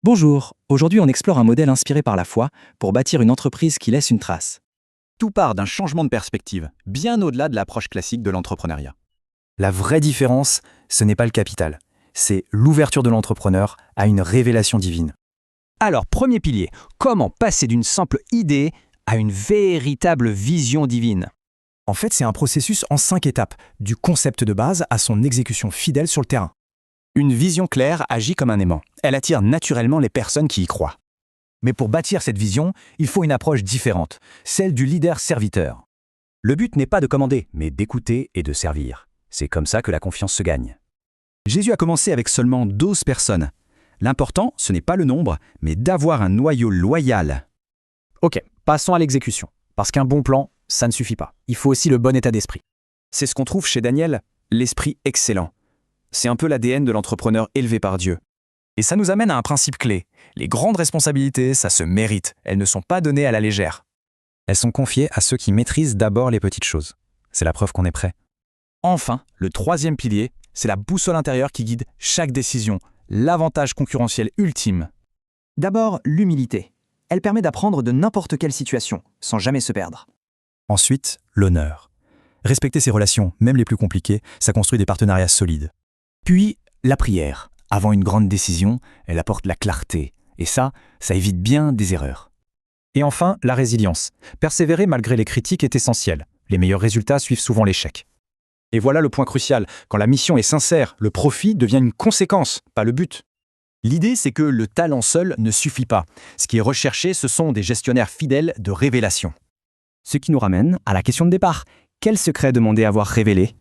Bonjour, aujourd'hui on explore un modèle inspiré par la foi pour bâtir une entreprise qui laisse une trace. Tout part d'un changement de perspective, bien au-delà de l'approche classique de l'entrepreneuriat. La vraie différence, ce n'est pas le capital, c'est l'ouverture de l'entrepreneur à une révélation divine. Alors, premier pilier, comment passer d'une simple idée à une véritable vision divine? En fait, c'est un processus en 5 étapes, du concept de base à son exécution fidèle sur le terrain. Une vision claire agit comme un aimant. Elle attire naturellement les personnes qui y croient. Mais pour bâtir cette vision, il faut une approche différente, celle du leader-serviteur. Le but n'est pas de commander, mais d'écouter et de servir. C'est comme ça que la confiance se gagne. Jésus a commencé avec seulement 12 personnes. L'important, ce n'est pas le nombre, mais d'avoir un noyau loyal. Ok, passons à l'exécution. Parce qu'un bon plan, ça ne suffit pas. Il faut aussi le bon état d'esprit. C'est ce qu'on trouve chez Daniel, l'esprit excellent. C'est un peu l'ADN de l'entrepreneur élevé par Dieu. Et ça nous amène à un principe clé. Les grandes responsabilités, ça se mérite. Elles ne sont pas données à la légère. Elles sont confiées à ceux qui maîtrisent d'abord les petites choses. C'est la preuve qu'on est prêt. Enfin, le troisième pilier, c'est la boussole intérieure qui guide chaque décision, l'avantage concurrentiel ultime. D'abord, l'humilité. Elle permet d'apprendre de n'importe quelle situation, sans jamais se perdre. Ensuite, l'honneur. Respecter ses relations, même les plus compliquées, ça construit des partenariats solides. Puis, la prière. Avant une grande décision, elle apporte la clarté. Et ça évite bien des erreurs. Et enfin, la résilience. Persévérer malgré les critiques est essentiel. Les meilleurs résultats suivent souvent l'échec. Et voilà le point crucial. Quand la mission est sincère, le profit devient une conséquence, pas le but. L'idée, c'est que le talent seul ne suffit pas. Ce qui est recherché, ce sont des gestionnaires fidèles de révélation. Ce qui nous ramène à la question de départ. Quel secret demander à avoir révélé?